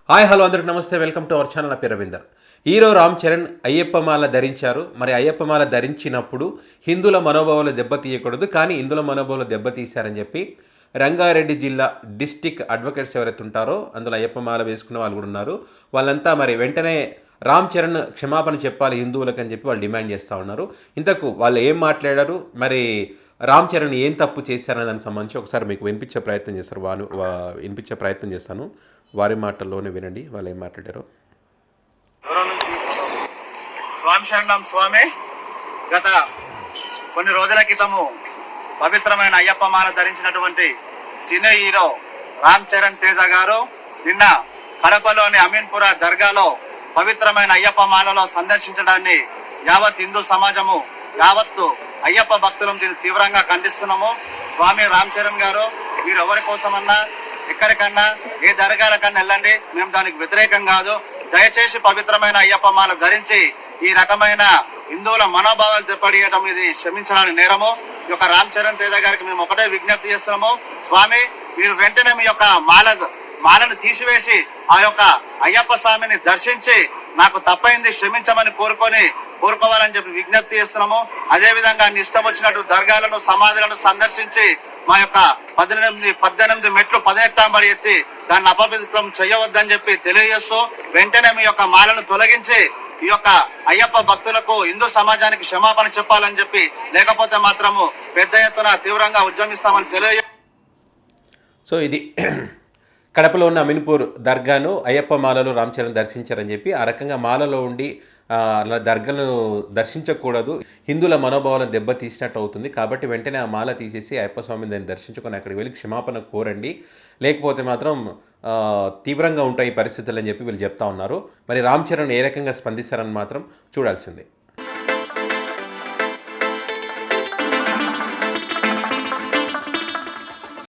Hi hello అందరికి నమస్తే, welcome to our channel. నా పేరు రవీందర్. హీరో రామ్ చరణ్ అయ్యప్పమాల ధరించారు. మరి అయ్యప్పమాల ధరించినప్పుడు హిందువుల మనోభావాలు దెబ్బతీయకూడదు, కానీ హిందువుల మనోభావాలు దెబ్బతీశారని చెప్పి రంగారెడ్డి జిల్లా డిస్టిక్ అడ్వకేట్స్ ఎవరైతే ఉంటారో అందులో అయ్యప్పమాల వేసుకున్న వాళ్ళు కూడా ఉన్నారు. వాళ్ళంతా మరి వెంటనే రామ్ చరణ్ క్షమాపణ చెప్పాలి హిందువులకు అని చెప్పి వాళ్ళు డిమాండ్ చేస్తూ ఉన్నారు. ఇంతకు వాళ్ళు ఏం మాట్లాడారు, మరి రామ్ చరణ్ ఏం తప్పు చేశారనే దానికి సంబంధించి ఒకసారి మీకు వినిపించే ప్రయత్నం చేస్తాను. వారి మాటల్లోనే వినండి, వాళ్ళు ఏం మాట్లాడారో. స్వామి శరణం స్వామి. గత కొన్ని రోజుల క్రితము పవిత్రమైన అయ్యప్ప మాల ధరించినటువంటి సినీ హీరో రామ్ చరణ్ తేజ గారు నిన్న కడపలోని అమీన్పుర దర్గాలో పవిత్రమైన అయ్యప్ప మాలలో సందర్శించడాన్ని యావత్ హిందూ సమాజము, యావత్తు అయ్యప్ప భక్తులను దీన్ని తీవ్రంగా ఖండిస్తున్నాము. స్వామి రామ్ చరణ్ గారు, మీరు ఎవరి కోసమన్నా ఎక్కడికన్నా ఏ దర్గాలకన్నా వెళ్ళండి, మేము దానికి వ్యతిరేకం కాదు. దయచేసి పవిత్రమైన అయ్యప్ప మాల ధరించి ఈ రకమైన హిందువుల మనోభావాలు దెబ్బతీయడం ఇది క్షమించడానికి నేరము. ఈ యొక్క రామ్ చరణ్ తేజ గారికి మేము ఒకటే విజ్ఞప్తి చేస్తున్నాము. స్వామి, మీరు వెంటనే మీ యొక్క మాలను తీసివేసి ఆ యొక్క అయ్యప్ప స్వామిని దర్శించి నాకు తప్పైంది క్షమించమని కోరుకోవాలని చెప్పి విజ్ఞప్తి చేస్తున్నాము. అదే విధంగా ఇష్టం వచ్చినట్టు దర్గాలను, సమాధులను సందర్శించి మా యొక్క 18 మెట్లు 18వ పడి ఎత్తి దాన్ని అపవిత్రం చేయవద్దని చెప్పి తెలియజేస్తూ వెంటనే మీ యొక్క మాలను తొలగించి ఈ యొక్క అయ్యప్ప భక్తులకు, హిందూ సమాజానికి క్షమాపణ చెప్పాలని చెప్పి, లేకపోతే మాత్రము పెద్ద ఎత్తున తీవ్రంగా ఉద్యమిస్తామని తెలియజే. సో ఇది కడపలో ఉన్న అమీన్పూర్ దర్గాను అయ్యప్ప మాలలో రామ్ చరణ్ దర్శించారని చెప్పి, ఆ రకంగా మాలలో ఉండి అలా దర్గాను దర్శించకూడదు, హిందువుల మనోభావాలను దెబ్బతీసినట్టు అవుతుంది. కాబట్టి వెంటనే ఆ మాల తీసేసి అయ్యప్ప స్వామిని దాన్ని దర్శించుకొని అక్కడికి వెళ్ళి క్షమాపణ కోరండి, లేకపోతే మాత్రం తీవ్రంగా ఉంటాయి పరిస్థితులు అని చెప్పి వీళ్ళు చెప్తా ఉన్నారు. మరి రామ్ చరణ్ ఏ రకంగా స్పందిస్తారని మాత్రం చూడాల్సిందే.